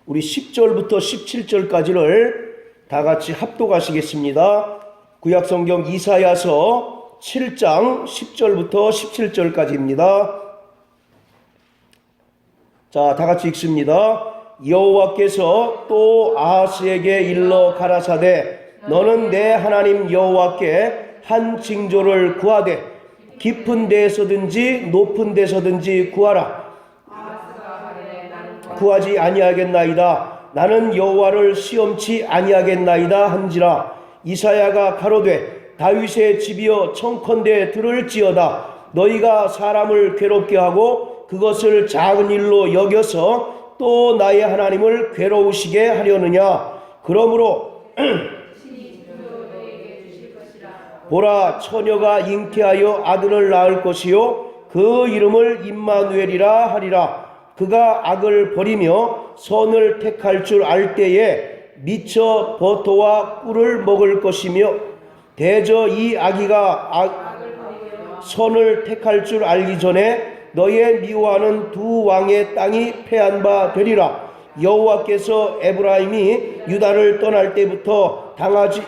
우리 10절부터 17절까지를 다 같이 합독하시겠습니다. 구약성경 이사야서 7장 10절부터 17절까지입니다. 자, 다 같이 읽습니다. 여호와께서 또 아하스에게 일러 가라사대 너는 내 하나님 여호와께 한 징조를 구하되 깊은 데서든지 높은 데서든지 구하라. 구하지 아니하겠나이다. 나는 여호와를 시험치 아니하겠나이다 한지라. 이사야가 가로되 다윗의 집이여 청컨대 들을지어다. 너희가 사람을 괴롭게 하고 그것을 작은 일로 여겨서 또 나의 하나님을 괴로우시게 하려느냐. 그러므로 보라, 처녀가 잉태하여 아들을 낳을 것이요 그 이름을 임마누엘이라 하리라. 그가 악을 버리며 선을 택할 줄 알 때에 미쳐 버터와 꿀을 먹을 것이며 대저 이 아기가 선을 택할 줄 알기 전에 너의 미워하는 두 왕의 땅이 패한 바 되리라. 여호와께서 에브라임이 유다를 떠날 때부터 당하지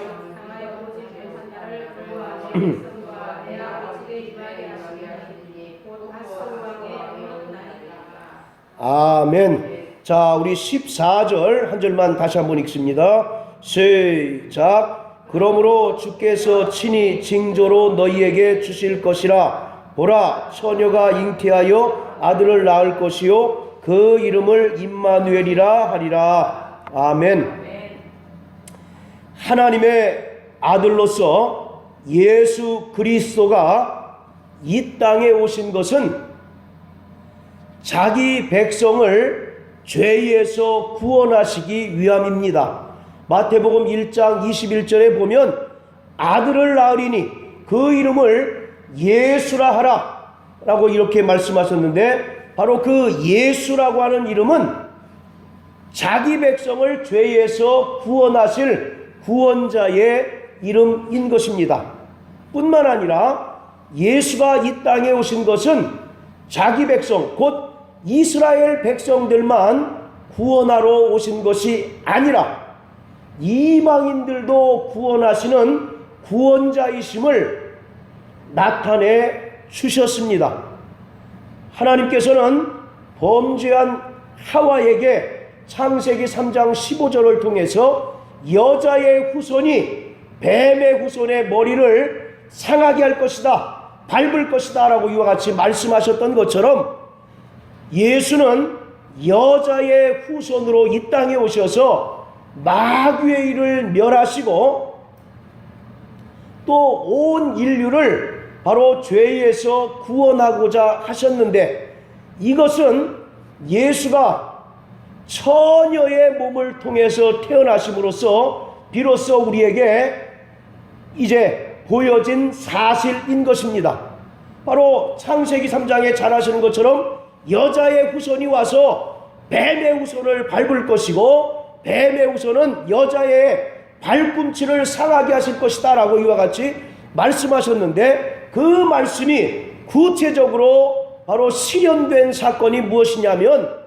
아멘. 자, 우리 14절 한 절만 다시 한번 읽습니다. 시작. 그러므로 주께서 친히 징조로 너희에게 주실 것이라. 보라, 처녀가 잉태하여 아들을 낳을 것이요 그 이름을 임마누엘이라 하리라. 아멘. 하나님의 아들로서 예수 그리스도가 이 땅에 오신 것은 자기 백성을 죄에서 구원하시기 위함입니다. 마태복음 1장 21절에 보면 아들을 낳으리니 그 이름을 예수라 하라 라고 이렇게 말씀하셨는데, 바로 그 예수라고 하는 이름은 자기 백성을 죄에서 구원하실 구원자의 이름인 것입니다. 뿐만 아니라 예수가 이 땅에 오신 것은 자기 백성 곧 이스라엘 백성들만 구원하러 오신 것이 아니라 이방인들도 구원하시는 구원자이심을 나타내 주셨습니다. 하나님께서는 범죄한 하와에게 창세기 3장 15절을 통해서 여자의 후손이 뱀의 후손의 머리를 상하게 할 것이다, 밟을 것이다 라고 이와 같이 말씀하셨던 것처럼 예수는 여자의 후손으로 이 땅에 오셔서 마귀의 일을 멸하시고 또 온 인류를 바로 죄에서 구원하고자 하셨는데, 이것은 예수가 처녀의 몸을 통해서 태어나심으로써 비로소 우리에게 이제 보여진 사실인 것입니다. 바로 창세기 3장에 잘 아시는 것처럼 여자의 후손이 와서 뱀의 후손을 밟을 것이고 뱀의 후손은 여자의 발꿈치를 상하게 하실 것이다 라고 이와 같이 말씀하셨는데, 그 말씀이 구체적으로 바로 실현된 사건이 무엇이냐면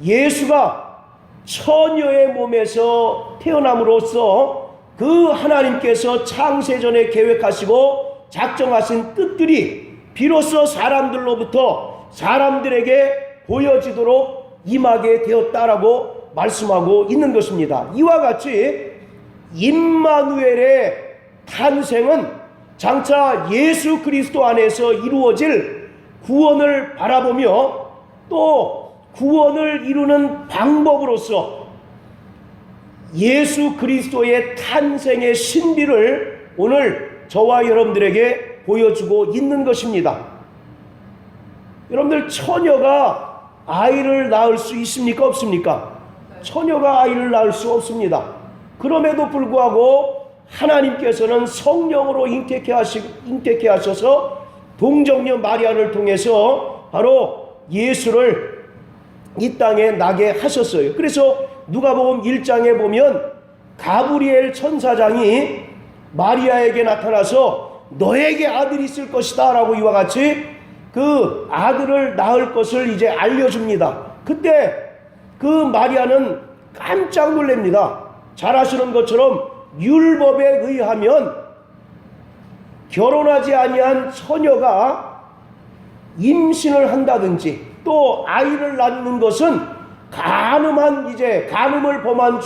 예수가 처녀의 몸에서 태어남으로써 그 하나님께서 창세전에 계획하시고 작정하신 뜻들이 비로소 사람들로부터 사람들에게 보여지도록 임하게 되었다라고 말씀하고 있는 것입니다. 이와 같이 임마누엘의 탄생은 장차 예수 그리스도 안에서 이루어질 구원을 바라보며 또 구원을 이루는 방법으로서 예수 그리스도의 탄생의 신비를 오늘 저와 여러분들에게 보여주고 있는 것입니다. 여러분들, 처녀가 아이를 낳을 수 있습니까? 없습니까? 처녀가 아이를 낳을 수 없습니다. 그럼에도 불구하고 하나님께서는 성령으로 잉태케 하셔서 동정녀 마리아를 통해서 바로 예수를 이 땅에 나게 하셨어요. 그래서 누가복음 1장에 보면 가브리엘 천사장이 마리아에게 나타나서 너에게 아들이 있을 것이다 라고 이와 같이 그 아들을 낳을 것을 이제 알려줍니다. 그때 그 마리아는 깜짝 놀랍니다. 잘 아시는 것처럼 율법에 의하면 결혼하지 아니한 처녀가 임신을 한다든지 또 아이를 낳는 것은 간음을 범한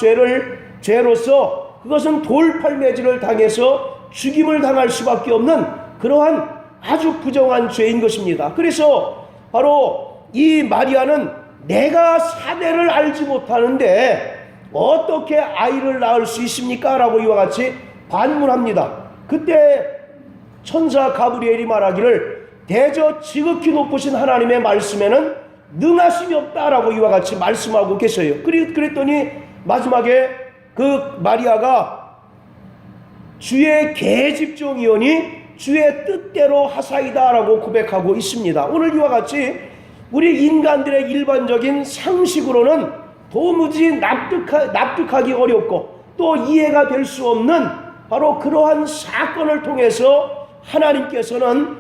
죄로서 그것은 돌팔매질을 당해서 죽임을 당할 수밖에 없는 그러한 아주 부정한 죄인 것입니다. 그래서 바로 이 마리아는 내가 사대를 알지 못하는데 어떻게 아이를 낳을 수 있습니까? 라고 이와 같이 반문합니다. 그때 천사 가브리엘이 말하기를 대저 지극히 높으신 하나님의 말씀에는 능하심이 없다라고 이와 같이 말씀하고 계셔요. 그랬더니 마지막에 그 마리아가 주의 계집종이오니 주의 뜻대로 하사이다라고 고백하고 있습니다. 오늘 이와 같이 우리 인간들의 일반적인 상식으로는 도무지 납득하기 어렵고 또 이해가 될 수 없는 바로 그러한 사건을 통해서 하나님께서는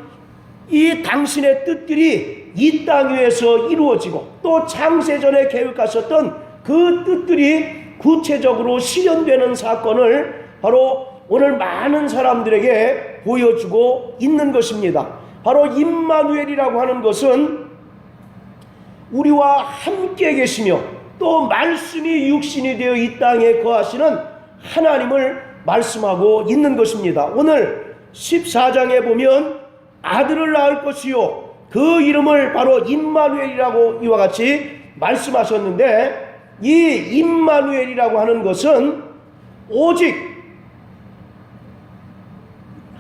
이 당신의 뜻들이 이 땅 위에서 이루어지고 또 창세전에 계획하셨던 그 뜻들이 구체적으로 실현되는 사건을 바로 오늘 많은 사람들에게 보여주고 있는 것입니다. 바로 임마누엘이라고 하는 것은 우리와 함께 계시며 또 말씀이 육신이 되어 이 땅에 거하시는 하나님을 말씀하고 있는 것입니다. 오늘 14장에 보면 아들을 낳을 것이요 그 이름을 바로 임마누엘이라고 이와 같이 말씀하셨는데, 이 임마누엘이라고 하는 것은 오직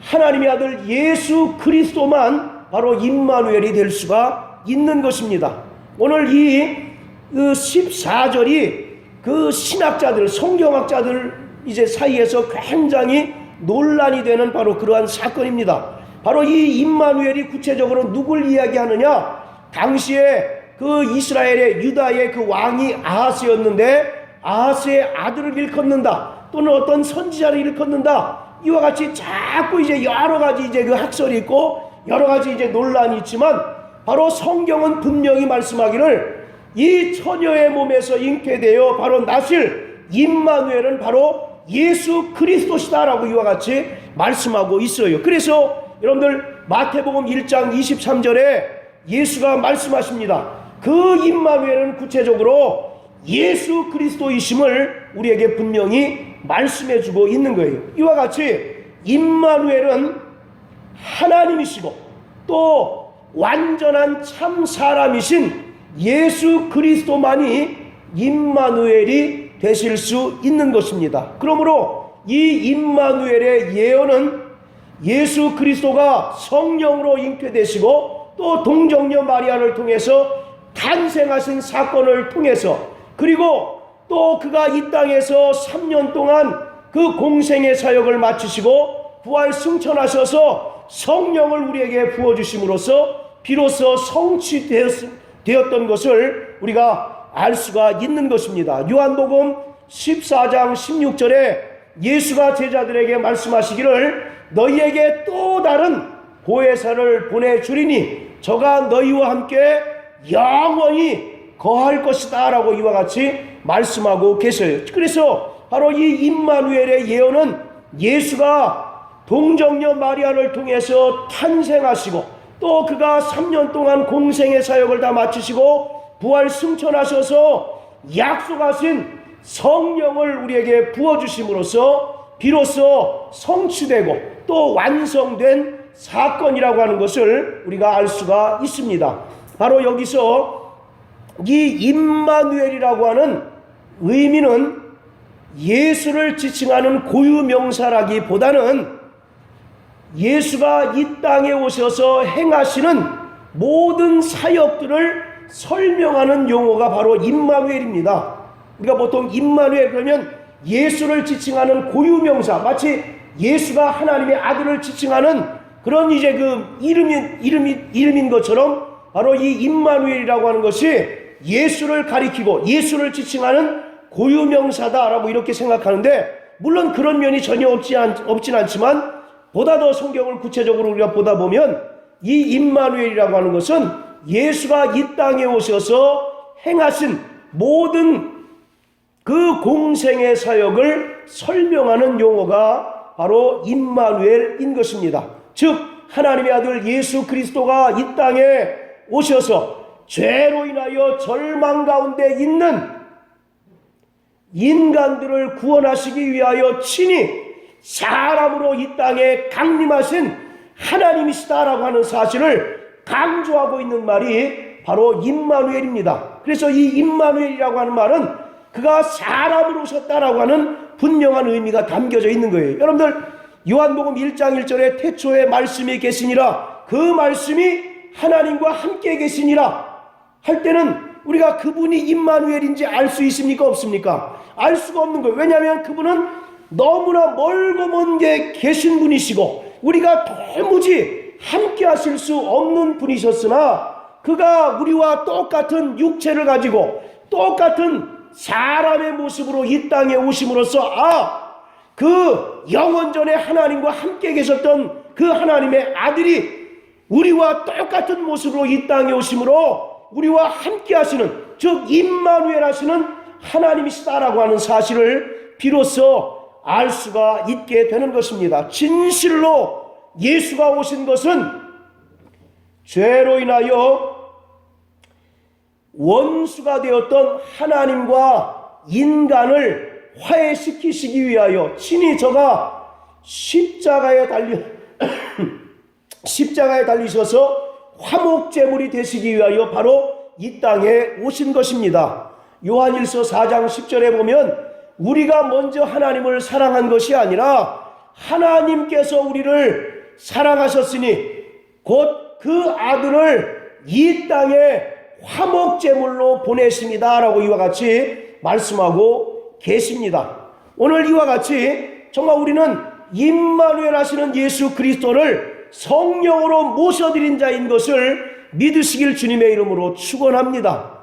하나님의 아들 예수 그리스도만 바로 임마누엘이 될 수가 있는 것입니다. 오늘 이 14절이 그 신학자들, 성경학자들 이제 사이에서 굉장히 논란이 되는 바로 그러한 사건입니다. 바로 이 임마누엘이 구체적으로 누굴 이야기하느냐? 당시에 그 이스라엘의 유다의 그 왕이 아하스였는데 아하스의 아들을 일컫는다, 또는 어떤 선지자를 일컫는다, 이와 같이 자꾸 이제 여러 가지 이제 그 학설이 있고 여러 가지 이제 논란이 있지만, 바로 성경은 분명히 말씀하기를 이 처녀의 몸에서 잉태되어 바로 나실 임마누엘은 바로 예수 그리스도시다라고 이와 같이 말씀하고 있어요. 그래서 여러분들 마태복음 1장 23절에 예수가 말씀하십니다. 그 임마누엘은 구체적으로 예수 그리스도이심을 우리에게 분명히 말씀해주고 있는 거예요. 이와 같이 임마누엘은 하나님이시고 또 완전한 참 사람이신 예수 그리스도만이 임마누엘이 되실 수 있는 것입니다. 그러므로 이 임마누엘의 예언은 예수 그리스도가 성령으로 잉태되시고 또 동정녀 마리아를 통해서 탄생하신 사건을 통해서, 그리고 또 그가 이 땅에서 3년 동안 그 공생의 사역을 마치시고 부활 승천하셔서 성령을 우리에게 부어주심으로써 비로소 성취되었던 것을 우리가 알 수가 있는 것입니다. 요한복음 14장 16절에 예수가 제자들에게 말씀하시기를 너희에게 또 다른 보혜사를 보내주리니 저가 너희와 함께 영원히 거할 것이다 라고 이와 같이 말씀하고 계세요. 그래서 바로 이 임마누엘의 예언은 예수가 동정녀 마리아를 통해서 탄생하시고 또 그가 3년 동안 공생의 사역을 다 마치시고 부활 승천하셔서 약속하신 성령을 우리에게 부어주심으로써 비로소 성취되고 또 완성된 사건이라고 하는 것을 우리가 알 수가 있습니다. 바로 여기서 이 임마누엘이라고 하는 의미는 예수를 지칭하는 고유명사라기보다는 예수가 이 땅에 오셔서 행하시는 모든 사역들을 설명하는 용어가 바로 임마누엘입니다. 우리가 보통 임마누엘 그러면 예수를 지칭하는 고유명사, 마치 예수가 하나님의 아들을 지칭하는 그런 이제 그 이름인 것처럼 바로 이 임마누엘이라고 하는 것이 예수를 가리키고 예수를 지칭하는 고유명사다라고 이렇게 생각하는데, 물론 그런 면이 전혀 없진 않지만 보다 더 성경을 구체적으로 우리가 보다 보면 이 임마누엘이라고 하는 것은 예수가 이 땅에 오셔서 행하신 모든 그 공생의 사역을 설명하는 용어가 바로 임마누엘인 것입니다. 즉 하나님의 아들 예수 그리스도가 이 땅에 오셔서 죄로 인하여 절망 가운데 있는 인간들을 구원하시기 위하여 친히 사람으로 이 땅에 강림하신 하나님이시다라고 하는 사실을 강조하고 있는 말이 바로 임마누엘입니다. 그래서 이 임마누엘이라고 하는 말은 그가 사람으로 오셨다라고 하는 분명한 의미가 담겨져 있는 거예요. 여러분들 요한복음 1장 1절에 태초에 말씀이 계시니라, 그 말씀이 하나님과 함께 계시니라 할 때는 우리가 그분이 임마누엘인지 알 수 있습니까? 없습니까? 알 수가 없는 거예요. 왜냐하면 그분은 너무나 멀고 먼 게 계신 분이시고 우리가 도무지 함께 하실 수 없는 분이셨으나 그가 우리와 똑같은 육체를 가지고 똑같은 사람의 모습으로 이 땅에 오심으로써 그 영원전에 하나님과 함께 계셨던 그 하나님의 아들이 우리와 똑같은 모습으로 이 땅에 오심으로 우리와 함께 하시는, 즉 임마누엘 하시는 하나님이시다라고 하는 사실을 비로소 알 수가 있게 되는 것입니다. 진실로 예수가 오신 것은 죄로 인하여 원수가 되었던 하나님과 인간을 화해시키시기 위하여 친히 저가 십자가에 달리셔서 화목제물이 되시기 위하여 바로 이 땅에 오신 것입니다. 요한일서 4장 10절에 보면 우리가 먼저 하나님을 사랑한 것이 아니라 하나님께서 우리를 사랑하셨으니 곧 그 아들을 이 땅에 화목제물로 보내십니다 라고 이와 같이 말씀하고 계십니다. 오늘 이와 같이 정말 우리는 임마누엘 하시는 예수 그리스도를 성령으로 모셔드린 자인 것을 믿으시길 주님의 이름으로 축원합니다.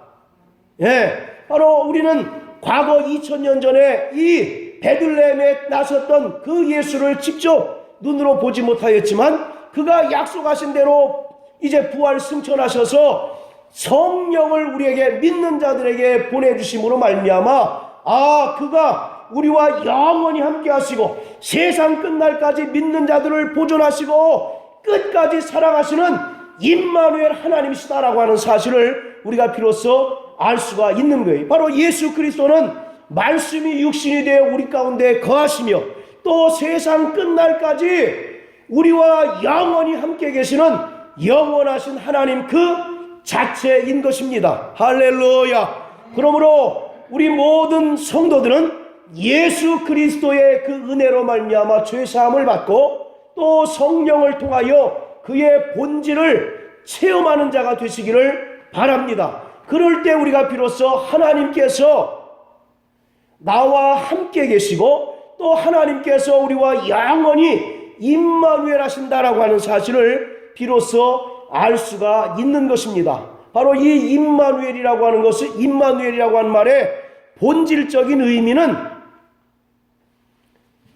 바로 우리는 과거 2000년 전에 이 베들레헴에 나섰던 그 예수를 직접 눈으로 보지 못하였지만 그가 약속하신 대로 이제 부활 승천하셔서 성령을 우리에게 믿는 자들에게 보내주심으로 말미암아 그가 우리와 영원히 함께 하시고 세상 끝날까지 믿는 자들을 보존하시고 끝까지 사랑하시는 임마누엘 하나님이시다라고 하는 사실을 우리가 비로소 알 수가 있는 거예요. 바로 예수 그리스도는 말씀이 육신이 되어 우리 가운데 거하시며 또 세상 끝날까지 우리와 영원히 함께 계시는 영원하신 하나님 그 자체인 것입니다. 할렐루야. 그러므로 우리 모든 성도들은 예수 그리스도의 그 은혜로 말미암아 죄사함을 받고 또 성령을 통하여 그의 본질을 체험하는 자가 되시기를 바랍니다. 그럴 때 우리가 비로소 하나님께서 나와 함께 계시고 또 하나님께서 우리와 영원히 임마누엘 하신다라고 하는 사실을 비로소 알 수가 있는 것입니다. 바로 이 임마누엘이라고 하는 것은, 임마누엘이라고 하는 말의 본질적인 의미는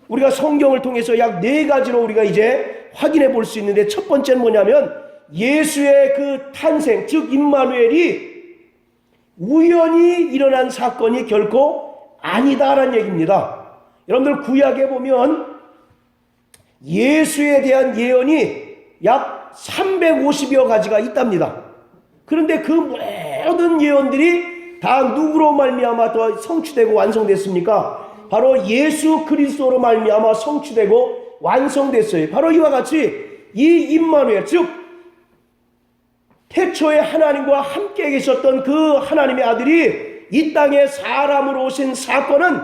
우리가 성경을 통해서 약 4가지로 우리가 이제 확인해 볼 수 있는데, 첫 번째는 뭐냐면 예수의 그 탄생, 즉 임마누엘이 우연히 일어난 사건이 결코 아니다라는 얘기입니다. 여러분들 구약에 보면 예수에 대한 예언이 약 350여 가지가 있답니다. 그런데 그 모든 예언들이 다 누구로 말미암아 더 성취되고 완성됐습니까? 바로 예수 그리스도로 말미암아 성취되고 완성됐어요. 바로 이와 같이 이 임마누엘, 즉 태초에 하나님과 함께 계셨던 그 하나님의 아들이 이 땅에 사람으로 오신 사건은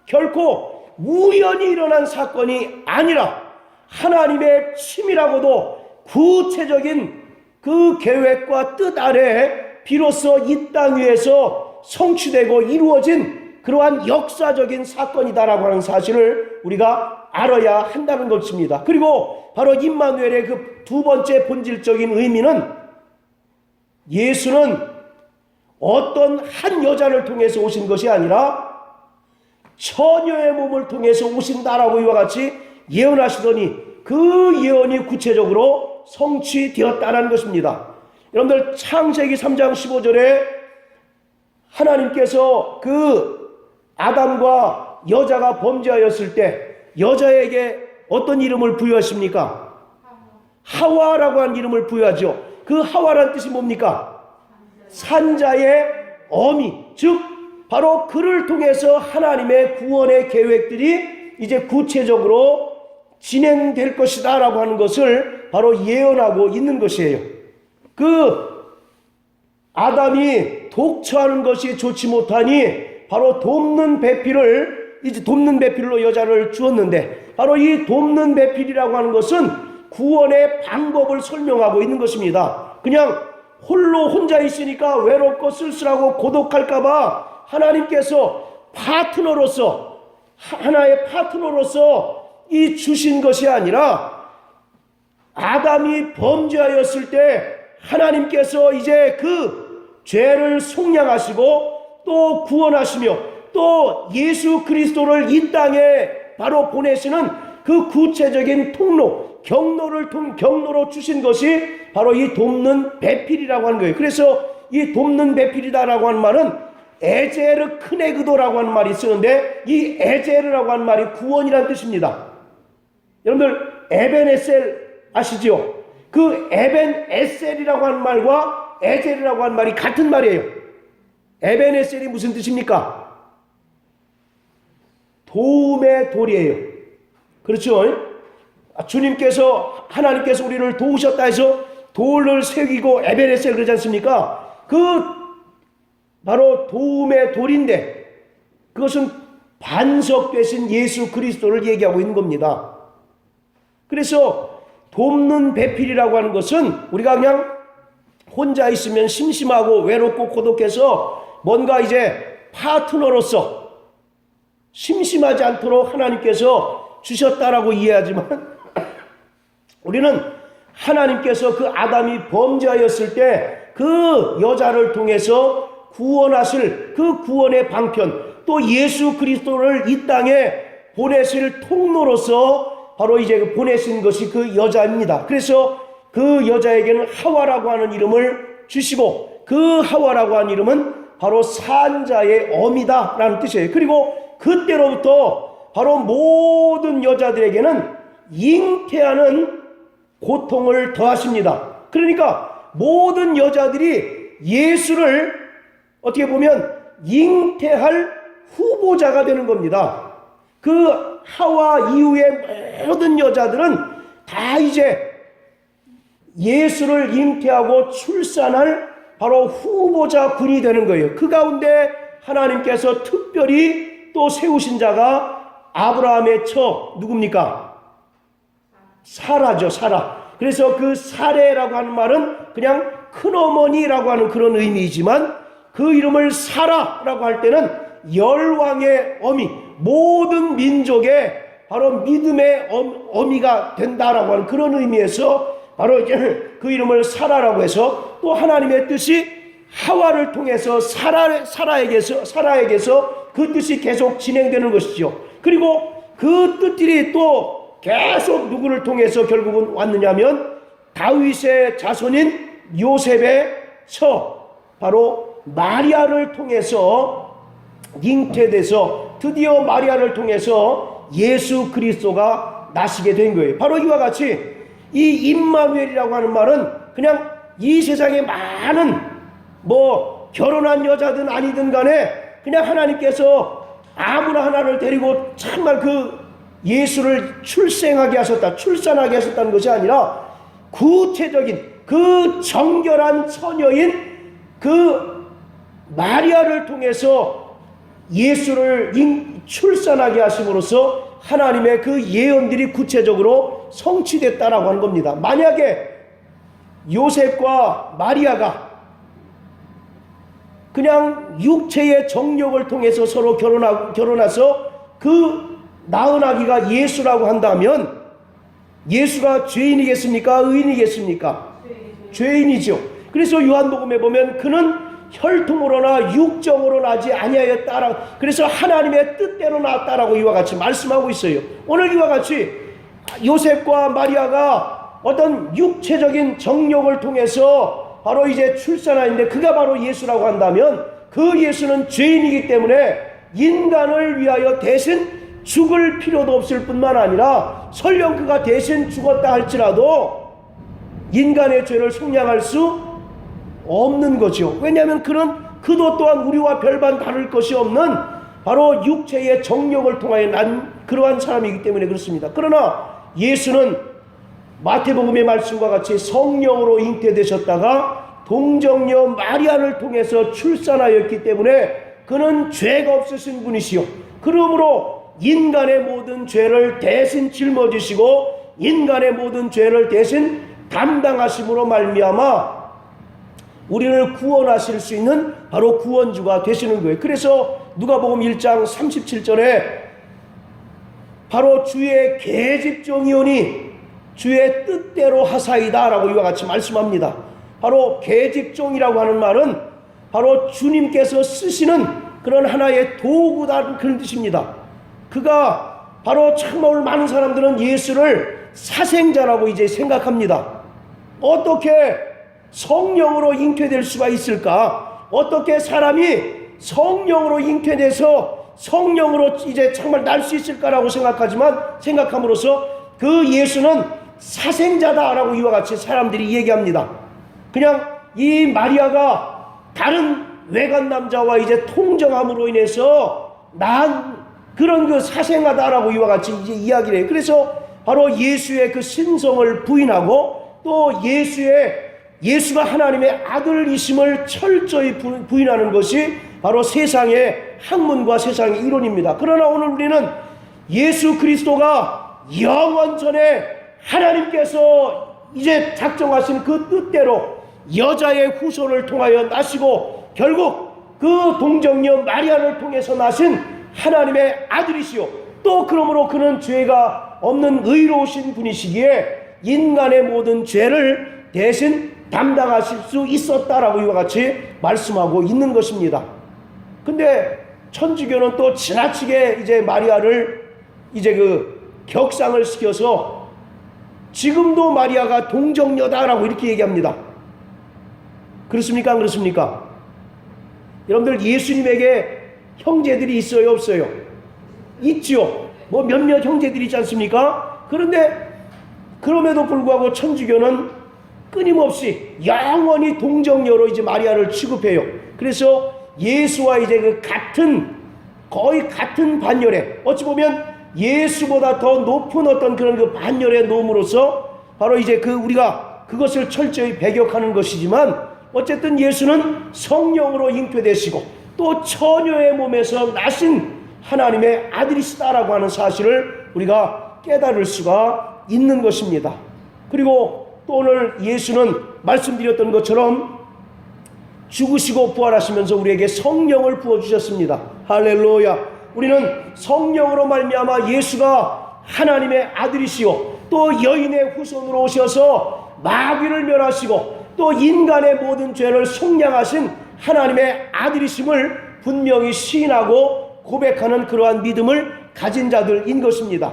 결코 우연히 일어난 사건이 아니라 하나님의 치밀하고도 구체적인 그 계획과 뜻 아래 비로소 이 땅 위에서 성취되고 이루어진 그러한 역사적인 사건이다라고 하는 사실을 우리가 알아야 한다는 것입니다. 그리고 바로 임마누엘의 그 두 번째 본질적인 의미는 예수는 어떤 한 여자를 통해서 오신 것이 아니라 처녀의 몸을 통해서 오신다라고 이와 같이 예언하시더니 그 예언이 구체적으로 성취되었다는 것입니다. 여러분들 창세기 3장 15절에 하나님께서 그 아담과 여자가 범죄하였을 때 여자에게 어떤 이름을 부여하십니까? 하와라고 하는 이름을 부여하죠. 그 하와란 뜻이 뭡니까? 산자의 어미, 즉 바로 그를 통해서 하나님의 구원의 계획들이 이제 구체적으로 진행될 것이다 라고 하는 것을 바로 예언하고 있는 것이에요. 그 아담이 독처하는 것이 좋지 못하니 바로 돕는 배필로 여자를 주었는데, 바로 이 돕는 배필이라고 하는 것은 구원의 방법을 설명하고 있는 것입니다. 그냥 혼자 있으니까 외롭고 쓸쓸하고 고독할까봐 하나님께서 하나의 파트너로서 이 주신 것이 아니라, 아담이 범죄하였을 때 하나님께서 이제 그 죄를 속량하시고 또 구원하시며 또 예수 그리스도를 이 땅에 바로 보내시는 그 구체적인 경로로 주신 것이 바로 이 돕는 배필이라고 하는 거예요. 그래서 이 돕는 배필이다라고 하는 말은 에제르 크네그도라고 하는 말이 쓰는데, 이 에제르라고 하는 말이 구원이라는 뜻입니다. 여러분들 에벤에셀 아시죠? 그 에벤에셀이라고 하는 말과 에제르라고 하는 말이 같은 말이에요. 에벤에셀이 무슨 뜻입니까? 도움의 돌이에요. 그렇죠? 하나님께서 우리를 도우셨다 해서 돌을 새기고 에벤에셀 그러지 않습니까? 그 바로 도움의 돌인데, 그것은 반석 되신 예수 그리스도를 얘기하고 있는 겁니다. 그래서 돕는 배필이라고 하는 것은 우리가 그냥 혼자 있으면 심심하고 외롭고 고독해서 뭔가 이제 파트너로서 심심하지 않도록 하나님께서 주셨다라고 이해하지만, 우리는 하나님께서 그 아담이 범죄하였을 때 그 여자를 통해서 구원하실 그 구원의 방편, 또 예수 그리스도를 이 땅에 보내실 통로로서 바로 이제 보내신 것이 그 여자입니다. 그래서 그 여자에게는 하와라고 하는 이름을 주시고, 그 하와라고 하는 이름은 바로 산자의 어미다라는 뜻이에요. 그리고 그때로부터 바로 모든 여자들에게는 잉태하는 고통을 더하십니다. 그러니까 모든 여자들이 예수를 어떻게 보면 잉태할 후보자가 되는 겁니다. 그 하와 이후의 모든 여자들은 다 이제 예수를 잉태하고 출산할 바로 후보자군이 되는 거예요. 그 가운데 하나님께서 특별히 또 세우신 자가 아브라함의 처 누굽니까? 사라죠, 사라. 그래서 그 사레라고 하는 말은 그냥 큰어머니라고 하는 그런 의미이지만, 그 이름을 사라라고 할 때는 열왕의 어미, 모든 민족의 바로 믿음의 어미가 된다라고 하는 그런 의미에서 바로 이제 그 이름을 사라라고 해서, 또 하나님의 뜻이 하와를 통해서 사라에게서 그 뜻이 계속 진행되는 것이죠. 그리고 그 뜻들이 또 계속 누구를 통해서 결국은 왔느냐면 다윗의 자손인 요셉의 처, 바로 마리아를 통해서 잉태돼서 드디어 마리아를 통해서 예수 그리스도가 나시게 된 거예요. 바로 이와 같이 이 임마누엘이라고 하는 말은 그냥 이 세상에 많은 결혼한 여자든 아니든 간에 그냥 하나님께서 아무나 하나를 데리고 정말 그 예수를 출산하게 하셨다는 것이 아니라, 구체적인 그 정결한 처녀인 그 마리아를 통해서 예수를 출산하게 하심으로써 하나님의 그 예언들이 구체적으로 성취됐다라고 하는 겁니다. 만약에 요셉과 마리아가 그냥 육체의 정욕을 통해서 서로 결혼해서 그 낳은 아기가 예수라고 한다면, 예수가 죄인이겠습니까? 의인이겠습니까? 죄인이죠. 그래서 요한복음에 보면 그는 혈통으로나 육정으로 나지 아니하였다라고, 그래서 하나님의 뜻대로 낳았다라고 이와 같이 말씀하고 있어요. 오늘 이와 같이 요셉과 마리아가 어떤 육체적인 정욕을 통해서 바로 이제 출산하는데 그가 바로 예수라고 한다면, 그 예수는 죄인이기 때문에 인간을 위하여 대신 죽을 필요도 없을 뿐만 아니라 설령 그가 대신 죽었다 할지라도 인간의 죄를 속량할 수 없는 거죠. 왜냐하면 그도 또한 우리와 별반 다를 것이 없는 바로 육체의 정욕을 통하여 난 그러한 사람이기 때문에 그렇습니다. 그러나 예수는 마태복음의 말씀과 같이 성령으로 잉태되셨다가 동정녀 마리아를 통해서 출산하였기 때문에 그는 죄가 없으신 분이시요, 그러므로 인간의 모든 죄를 대신 짊어지시고 인간의 모든 죄를 대신 담당하심으로 말미암아 우리를 구원하실 수 있는 바로 구원주가 되시는 거예요. 그래서 누가복음 1장 37절에 바로 주의 계집종이오니 주의 뜻대로 하사이다 라고 이와 같이 말씀합니다. 바로 계집종이라고 하는 말은 바로 주님께서 쓰시는 그런 하나의 도구다, 그런 뜻입니다. 그가 바로 정말 많은 사람들은 예수를 사생자라고 이제 생각합니다. 어떻게 성령으로 잉태될 수가 있을까? 어떻게 사람이 성령으로 잉태돼서 성령으로 이제 정말 날 수 있을까라고 생각함으로써 그 예수는 사생자다라고 이와 같이 사람들이 얘기합니다. 그냥 이 마리아가 다른 외간 남자와 이제 통정함으로 인해서 난 그런 그 사생하다라고 이와 같이 이제 이야기를 해요. 그래서 바로 예수의 그 신성을 부인하고 또 예수가 하나님의 아들이심을 철저히 부인하는 것이 바로 세상의 학문과 세상의 이론입니다. 그러나 오늘 우리는 예수 그리스도가 영원 전에 하나님께서 이제 작정하신 그 뜻대로 여자의 후손을 통하여 나시고 결국 그 동정녀 마리아를 통해서 나신 하나님의 아들이시요, 또 그러므로 그는 죄가 없는 의로우신 분이시기에 인간의 모든 죄를 대신 담당하실 수 있었다라고 이와 같이 말씀하고 있는 것입니다. 근데 천주교는 또 지나치게 이제 마리아를 이제 그 격상을 시켜서 지금도 마리아가 동정녀다라고 이렇게 얘기합니다. 그렇습니까? 안 그렇습니까? 여러분들 예수님에게 형제들이 있어요, 없어요? 있지요. 뭐 몇몇 형제들이 있지 않습니까? 그런데 그럼에도 불구하고 천주교는 끊임없이 영원히 동정녀로 이제 마리아를 취급해요. 그래서 예수와 이제 그 거의 같은 반열에, 어찌 보면 예수보다 더 높은 어떤 그런 그 반열에 놓음으로써 바로 이제 우리가 그것을 철저히 배격하는 것이지만, 어쨌든 예수는 성령으로 잉태되시고 또 처녀의 몸에서 나신 하나님의 아들이시다라고 하는 사실을 우리가 깨달을 수가 있는 것입니다. 그리고 또 오늘 예수는 말씀드렸던 것처럼 죽으시고 부활하시면서 우리에게 성령을 부어주셨습니다. 할렐루야. 우리는 성령으로 말미암아 예수가 하나님의 아들이시요 또 여인의 후손으로 오셔서 마귀를 멸하시고 또 인간의 모든 죄를 속량하신 하나님의 아들이심을 분명히 시인하고 고백하는 그러한 믿음을 가진 자들인 것입니다.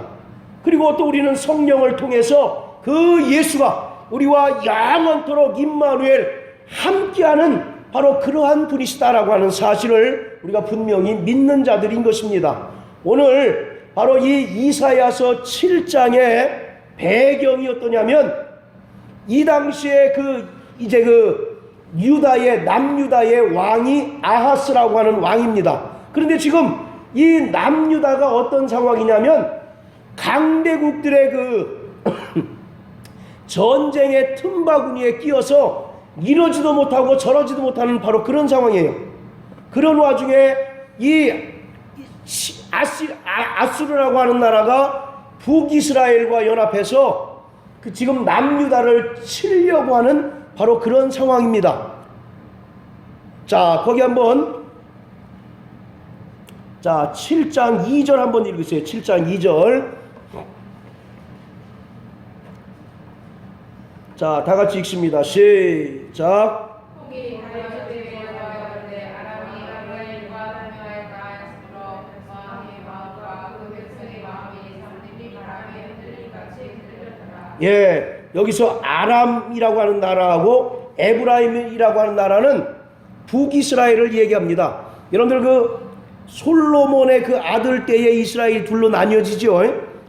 그리고 또 우리는 성령을 통해서 그 예수가 우리와 영원토록 임마누엘 함께하는 바로 그러한 분이시다라고 하는 사실을 우리가 분명히 믿는 자들인 것입니다. 오늘 바로 이 이사야서 7장의 배경이 어떠냐면, 이 당시에 남유다의 왕이 아하스라고 하는 왕입니다. 그런데 지금 이 남유다가 어떤 상황이냐면 강대국들의 전쟁의 틈바구니에 끼어서 이러지도 못하고 저러지도 못하는 바로 그런 상황이에요. 그런 와중에 이 아수르라고 하는 나라가 북이스라엘과 연합해서 지금 남유다를 치려고 하는 바로 그런 상황입니다. 자, 거기 한번 7장 2절 한번 읽으세요. 7장 2절. 자, 다 같이 읽습니다. 시작. 예, 여기서 아람이라고 하는 나라하고 에브라임이라고 하는 나라는 북이스라엘을 얘기합니다. 여러분들 솔로몬의 그 아들 때에 이스라엘이 둘로 나뉘어지죠.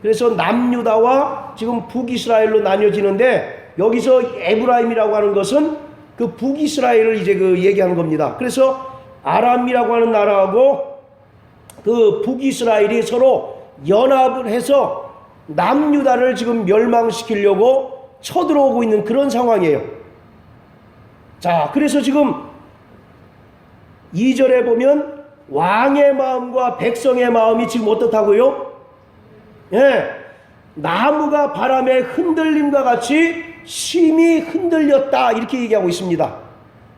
그래서 남유다와 지금 북이스라엘로 나뉘어지는데, 여기서 에브라임이라고 하는 것은 그 북이스라엘을 이제 그 얘기하는 겁니다. 그래서 아람이라고 하는 나라하고 그 북이스라엘이 서로 연합을 해서 남유다를 지금 멸망시키려고 쳐들어오고 있는 그런 상황이에요. 자, 그래서 지금 2절에 보면 왕의 마음과 백성의 마음이 지금 어떻다고요? 예, 나무가 바람에 흔들림과 같이 심히 흔들렸다, 이렇게 얘기하고 있습니다.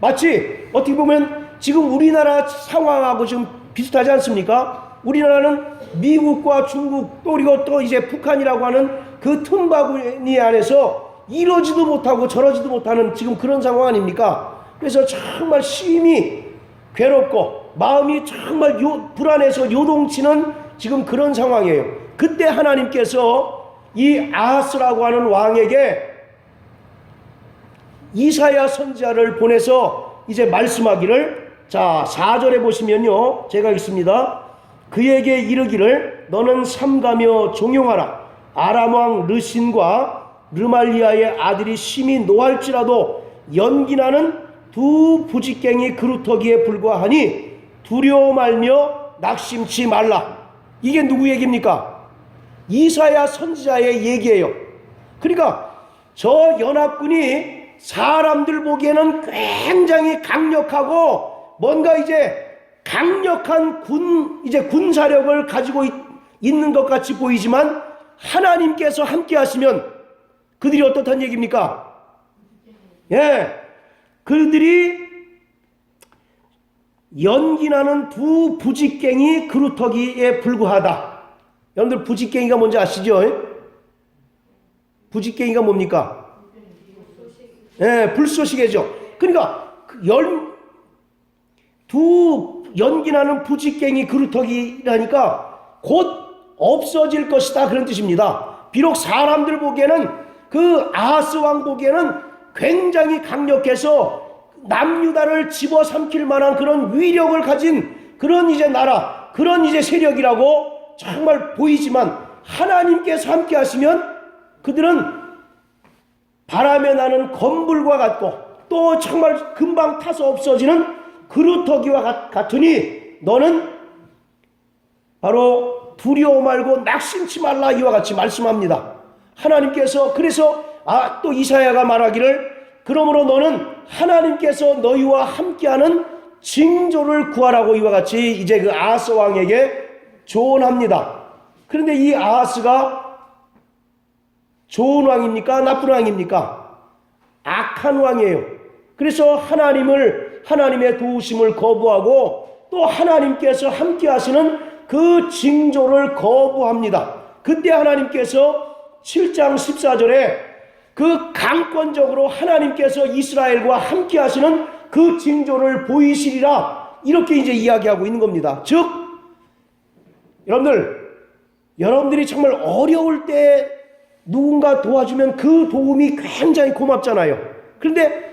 마치 어떻게 보면 지금 우리나라 상황하고 지금 비슷하지 않습니까? 우리나라는 미국과 중국 그리고 또 이제 북한이라고 하는 그 틈바구니 안에서 이러지도 못하고 저러지도 못하는 지금 그런 상황 아닙니까? 그래서 정말 심히 괴롭고 마음이 정말 불안해서 요동치는 지금 그런 상황이에요. 그때 하나님께서 이 아하스라고 하는 왕에게 이사야 선지자를 보내서 이제 말씀하기를, 자 4절에 보시면요, 제가 읽습니다. 그에게 이르기를 너는 삼가며 종용하라. 아람 왕 르신과 르말리아의 아들이 심히 노할지라도 연기나는 두 부직갱이 그루터기에 불과하니 두려워 말며 낙심치 말라. 이게 누구 얘기입니까? 이사야 선지자의 얘기예요. 그러니까 저 연합군이 사람들 보기에는 굉장히 강력하고 뭔가 이제 강력한 군사력을 가지고 있는 것 같이 보이지만, 하나님께서 함께 하시면 그들이 어떻단 얘기입니까? 예, 그들이 연기나는 두 부직갱이 그루터기에 불과하다. 여러분들 부직갱이가 뭔지 아시죠? 부직갱이가 뭡니까? 예, 불쏘시개죠. 그러니까 두 연기나는 부직갱이 그루터기라니까 곧 없어질 것이다, 그런 뜻입니다. 비록 사람들 보기에는 그 아하스 왕 보기에는 굉장히 강력해서 남유다를 집어삼킬 만한 그런 위력을 가진 그런 이제 나라, 그런 이제 세력이라고 정말 보이지만, 하나님께서 함께 하시면 그들은 바람에 나는 건불과 같고 또 정말 금방 타서 없어지는 그루터기와 같으니 너는 바로 두려워 말고 낙심치 말라, 이와 같이 말씀합니다. 하나님께서 그래서 또 이사야가 말하기를, 그러므로 너는 하나님께서 너희와 함께하는 징조를 구하라고 이와 같이 이제 그 아하스 왕에게 조언합니다. 그런데 이 아하스가 좋은 왕입니까? 나쁜 왕입니까? 악한 왕이에요. 그래서 하나님의 도우심을 거부하고 또 하나님께서 함께 하시는 그 징조를 거부합니다. 그때 하나님께서 7장 14절에 그 강권적으로 하나님께서 이스라엘과 함께 하시는 그 징조를 보이시리라, 이렇게 이제 이야기하고 있는 겁니다. 즉 여러분들이 정말 어려울 때 누군가 도와주면 그 도움이 굉장히 고맙잖아요. 그런데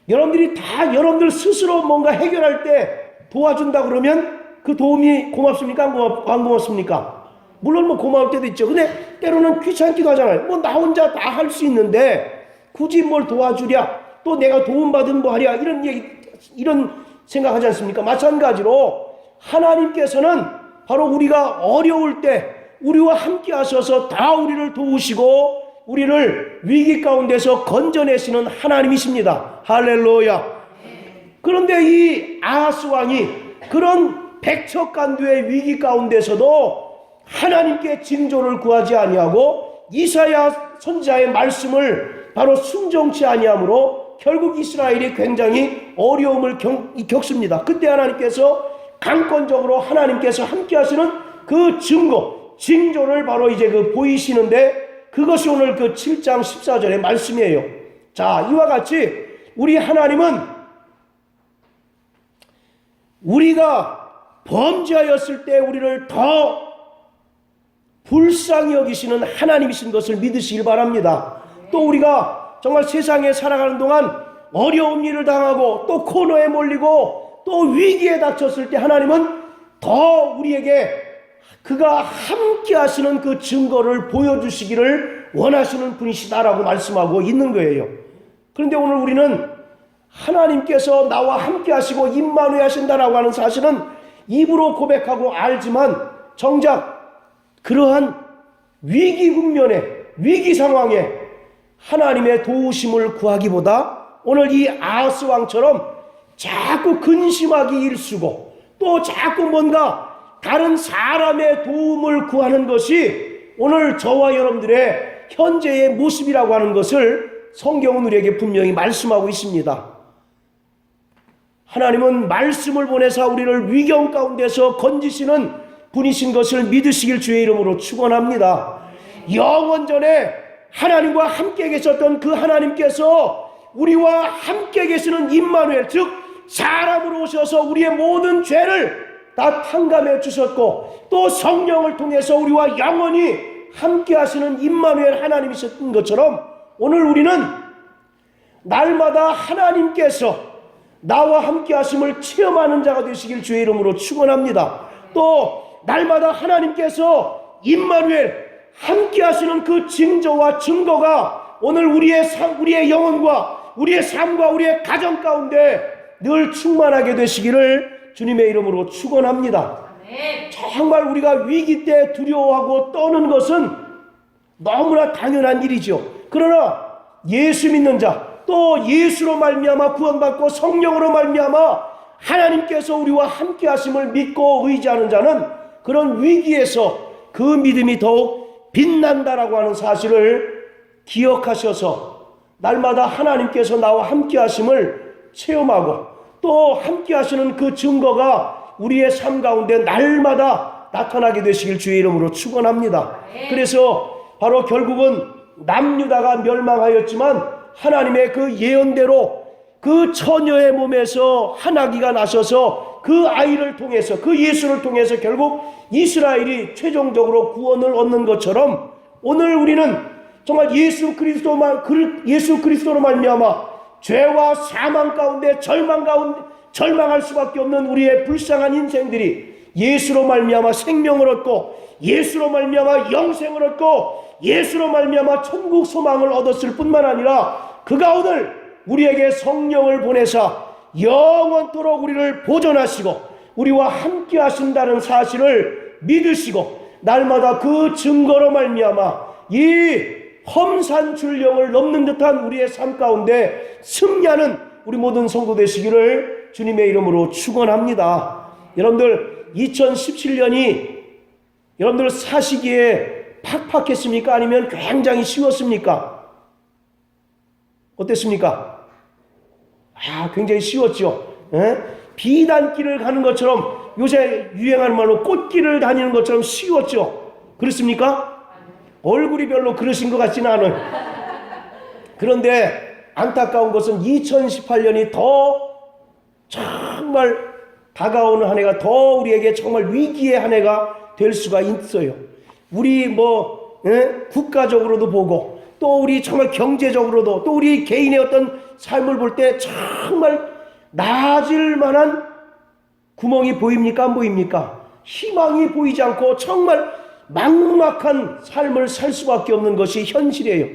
여러분들 스스로 뭔가 해결할 때 도와준다 그러면 그 도움이 고맙습니까? 안 고맙습니까? 물론 뭐 고마울 때도 있죠. 근데 때로는 귀찮기도 하잖아요. 뭐 나 혼자 다 할 수 있는데 굳이 뭘 도와주랴, 또 내가 도움받은 뭐 하랴, 이런 생각하지 않습니까? 마찬가지로 하나님께서는 바로 우리가 어려울 때 우리와 함께 하셔서 다 우리를 도우시고 우리를 위기 가운데서 건져내시는 하나님이십니다. 할렐루야. 그런데 이 아하스 왕이 그런 백척간두의 위기 가운데서도 하나님께 징조를 구하지 아니하고 이사야 선지자의 말씀을 바로 순종치 아니하므로 결국 이스라엘이 굉장히 어려움을 겪습니다. 그때 하나님께서 강권적으로 하나님께서 함께 하시는 그 징조를 바로 이제 보이시는데, 그것이 오늘 그 7장 14절의 말씀이에요. 자, 이와 같이 우리 하나님은 우리가 범죄하였을 때 우리를 더 불쌍히 여기시는 하나님이신 것을 믿으시길 바랍니다. 또 우리가 정말 세상에 살아가는 동안 어려운 일을 당하고 또 코너에 몰리고 또 위기에 닥쳤을 때 하나님은 더 우리에게 그가 함께 하시는 그 증거를 보여주시기를 원하시는 분이시다라고 말씀하고 있는 거예요. 그런데 오늘 우리는 하나님께서 나와 함께 하시고 임마누엘 하신다라고 하는 사실은 입으로 고백하고 알지만 정작 그러한 위기 국면에, 위기 상황에 하나님의 도우심을 구하기보다 오늘 이 아하스 왕처럼 자꾸 근심하기 일쑤고 또 자꾸 뭔가 다른 사람의 도움을 구하는 것이 오늘 저와 여러분들의 현재의 모습이라고 하는 것을 성경은 우리에게 분명히 말씀하고 있습니다. 하나님은 말씀을 보내사 우리를 위경 가운데서 건지시는 분이신 것을 믿으시길 주의 이름으로 축원합니다. 영원전에 하나님과 함께 계셨던 그 하나님께서 우리와 함께 계시는 임마누엘, 즉 사람으로 오셔서 우리의 모든 죄를 다 탕감해 주셨고 또 성령을 통해서 우리와 영원히 함께 하시는 임마누엘 하나님이셨던 것처럼 오늘 우리는 날마다 하나님께서 나와 함께 하심을 체험하는 자가 되시길 주의 이름으로 축원합니다. 또 날마다 하나님께서 임마누엘 함께 하시는 그 징조와 증거가 오늘 우리의 영혼과 우리의 삶과 우리의 가정 가운데 늘 충만하게 되시기를 주님의 이름으로 축원합니다. 정말 우리가 위기 때 두려워하고 떠는 것은 너무나 당연한 일이죠. 그러나 예수 믿는 자, 또 예수로 말미암아 구원받고 성령으로 말미암아 하나님께서 우리와 함께 하심을 믿고 의지하는 자는 그런 위기에서 그 믿음이 더욱 빛난다라고 하는 사실을 기억하셔서 날마다 하나님께서 나와 함께 하심을 체험하고 또 함께 하시는 그 증거가 우리의 삶 가운데 날마다 나타나게 되시길 주의 이름으로 축원합니다. 그래서 바로 결국은 남유다가 멸망하였지만 하나님의 그 예언대로 그 처녀의 몸에서 한 아기가 나셔서 그 아이를 통해서 그 예수를 통해서 결국 이스라엘이 최종적으로 구원을 얻는 것처럼 오늘 우리는 정말 예수 그리스도로 말미암아 죄와 사망 가운데 절망할 수밖에 없는 우리의 불쌍한 인생들이 예수로 말미암아 생명을 얻고 예수로 말미암아 영생을 얻고 예수로 말미암아 천국 소망을 얻었을 뿐만 아니라 그가 오늘 우리에게 성령을 보내사 영원토록 우리를 보존하시고 우리와 함께 하신다는 사실을 믿으시고 날마다 그 증거로 말미암아 이 험산 출령을 넘는 듯한 우리의 삶 가운데 승리하는 우리 모든 성도 되시기를 주님의 이름으로 축원합니다. 여러분들 2017년이 여러분들 사시기에 팍팍했습니까? 아니면 굉장히 쉬웠습니까? 어땠습니까? 굉장히 쉬웠죠. 비단길을 가는 것처럼 요새 유행하는 말로 꽃길을 다니는 것처럼 쉬웠죠. 그렇습니까? 얼굴이 별로 그러신 것 같지는 않아요. 그런데 안타까운 것은 2018년이 더 정말 다가오는 한 해가 더 우리에게 정말 위기의 한 해가 될 수가 있어요. 우리 국가적으로도 보고 또 우리 정말 경제적으로도 또 우리 개인의 어떤 삶을 볼 때 정말 나아질 만한 구멍이 보입니까? 안 보입니까? 희망이 보이지 않고 정말 막막한 삶을 살 수밖에 없는 것이 현실이에요.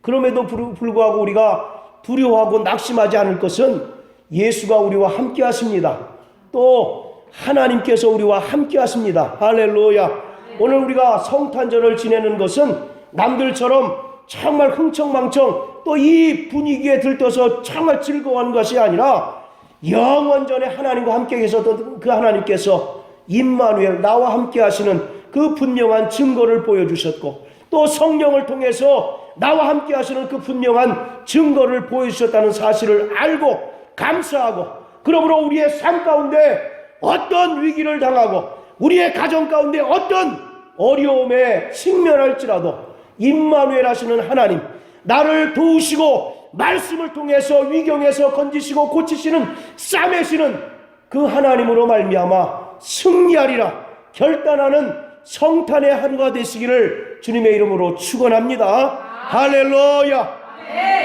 그럼에도 불구하고 우리가 두려워하고 낙심하지 않을 것은 예수가 우리와 함께 하십니다. 또 하나님께서 우리와 함께 하십니다. 할렐루야. 오늘 우리가 성탄절을 지내는 것은 남들처럼 정말 흥청망청 또 이 분위기에 들떠서 정말 즐거워하는 것이 아니라 영원전에 하나님과 함께 계셨던 그 하나님께서 임마누엘 나와 함께 하시는 그 분명한 증거를 보여주셨고 또 성령을 통해서 나와 함께 하시는 그 분명한 증거를 보여주셨다는 사실을 알고 감사하고 그러므로 우리의 삶 가운데 어떤 위기를 당하고 우리의 가정 가운데 어떤 어려움에 직면할지라도 임마누엘 하시는 하나님 나를 도우시고 말씀을 통해서 위경에서 건지시고 고치시는 싸매시는 그 하나님으로 말미암아 승리하리라 결단하는 성탄의 하루가 되시기를 주님의 이름으로 축원합니다. 할렐루야.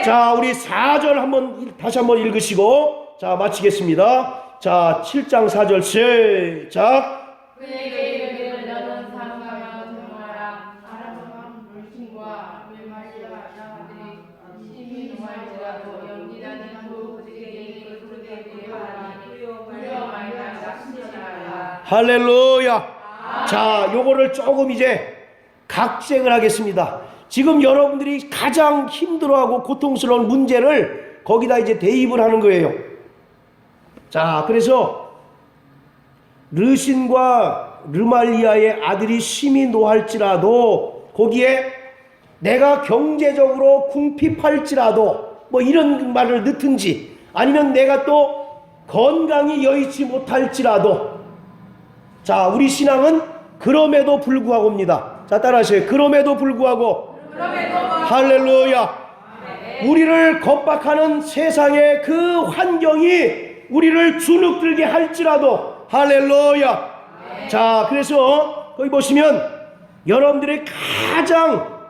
자, 우리 4절 다시 한번 읽으시고 자 마치겠습니다. 자 7장 4절 시작. 그에게 이르기를 너는 상감하고 정하라. 아람왕 물신과 메말리와 나들이 심히 노할지라도 연기나는 그 부지게니 그 부르게 두려워하니 두려워 말라 낙심치 말라. 할렐루야. 자, 요거를 조금 이제 각색을 하겠습니다. 지금 여러분들이 가장 힘들어하고 고통스러운 문제를 거기다 이제 대입을 하는 거예요. 자, 그래서 르신과 르말리아의 아들이 심히 노할지라도 거기에 내가 경제적으로 궁핍할지라도 뭐 이런 말을 넣든지 아니면 내가 또 건강이 여의치 못할지라도 자, 우리 신앙은 그럼에도 불구하고입니다. 자, 따라하세요. 그럼에도 불구하고. 할렐루야. 우리를 겁박하는 세상의 그 환경이 우리를 주눅들게 할지라도. 할렐루야. 자, 그래서 거기 보시면 여러분들의 가장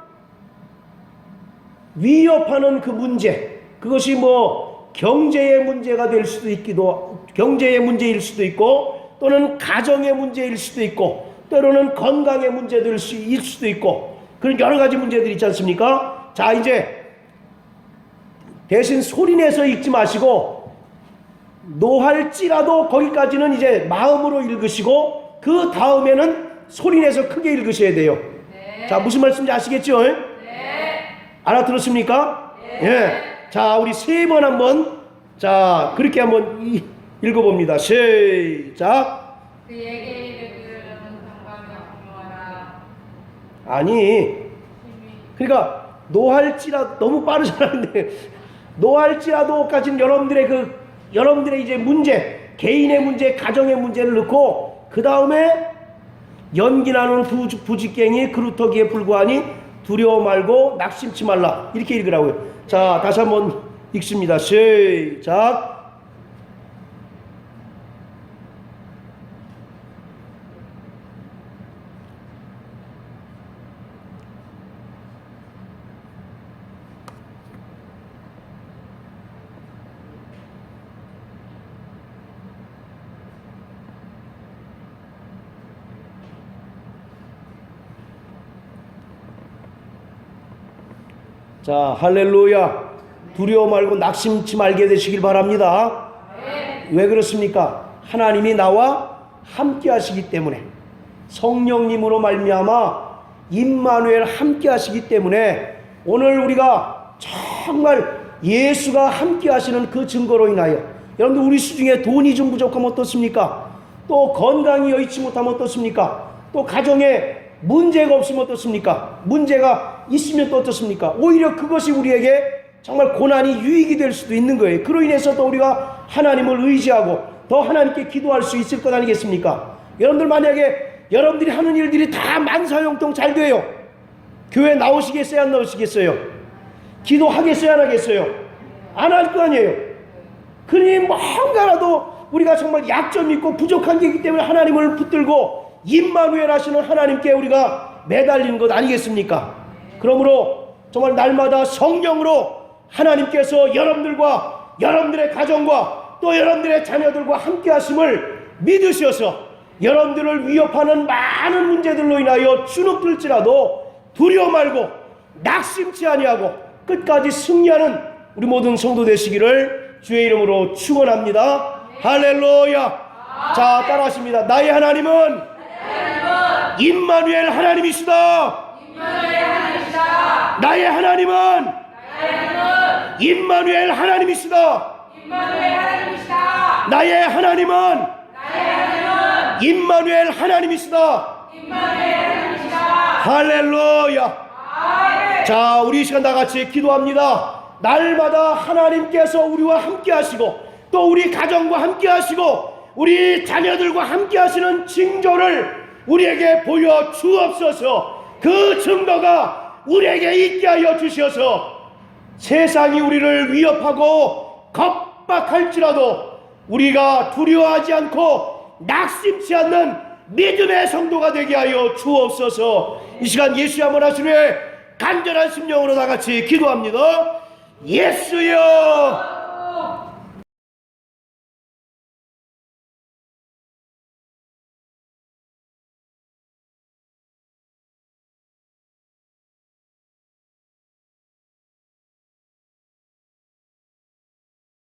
위협하는 그 문제, 그것이 뭐 경제의 문제가 될 수도 있기도, 경제의 문제일 수도 있고 또는 가정의 문제일 수도 있고 때로는 건강의 문제일 수도 있고 그런 여러 가지 문제들이 있지 않습니까? 자, 이제 대신 소리내서 읽지 마시고 노할지라도 거기까지는 이제 마음으로 읽으시고 그 다음에는 소리내서 크게 읽으셔야 돼요. 네. 자, 무슨 말씀인지 아시겠죠? 네. 알아들었습니까? 네. 예. 자, 우리 세 번 한번 자 그렇게 한번 읽어봅니다. 시작. 그에게 이르기를 너는 상감하고 정하라. 아니, 그러니까 노할지라도 너무 빠르잖아요. 노할지라도까지는 여러분들의 이제 문제, 개인의 문제, 가정의 문제를 넣고 그 다음에 연기나는 부직갱이 그루터기에 불과하니 두려워 말고 낙심치 말라 이렇게 읽으라고요. 자, 다시 한번 읽습니다. 시작. 자, 할렐루야. 두려워 말고 낙심치 말게 되시길 바랍니다. 네. 왜 그렇습니까? 하나님이 나와 함께 하시기 때문에, 성령님으로 말미암아 임마누엘 함께 하시기 때문에 오늘 우리가 정말 예수가 함께 하시는 그 증거로 인하여 여러분들 우리 수중에 돈이 좀 부족하면 어떻습니까? 또 건강이 여의치 못하면 어떻습니까? 또 가정에 문제가 없으면 어떻습니까? 문제가 있으면 또 어떻습니까? 오히려 그것이 우리에게 정말 고난이 유익이 될 수도 있는 거예요. 그로 인해서 또 우리가 하나님을 의지하고 더 하나님께 기도할 수 있을 것 아니겠습니까? 여러분들 만약에 여러분들이 하는 일들이 다 만사형통 잘 돼요. 교회 나오시겠어요? 안 나오시겠어요? 기도하겠어요? 안 하겠어요? 안 할 거 아니에요. 그러니 뭔가라도 우리가 정말 약점이 있고 부족한 게 있기 때문에 하나님을 붙들고 임마누엘 하시는 하나님께 우리가 매달리는 것 아니겠습니까? 그러므로 정말 날마다 성령으로 하나님께서 여러분들과 여러분들의 가정과 또 여러분들의 자녀들과 함께 하심을 믿으셔서 여러분들을 위협하는 많은 문제들로 인하여 주눅들지라도 두려워 말고 낙심치 아니하고 끝까지 승리하는 우리 모든 성도 되시기를 주의 이름으로 축원합니다. 할렐루야. 자, 따라하십니다. 나의 하나님은 임마누엘 하나님이시다. 나의 하나님은 임마누엘 하나님이시다. 나의 하나님은 임마누엘 하나님이시다. 할렐루야. 자, 우리 이 시간 다 같이 기도합니다. 날마다 하나님께서 우리와 함께 하시고 또 우리 가정과 함께 하시고 우리 자녀들과 함께 하시는 징조를 우리에게 보여 주옵소서. 그 증거가 우리에게 있게 하여 주셔서 세상이 우리를 위협하고 겁박할지라도 우리가 두려워하지 않고 낙심치 않는 믿음의 성도가 되게 하여 주옵소서. 이 시간 예수의 한번 하신 후에 간절한 심령으로 다 같이 기도합니다. 예수여,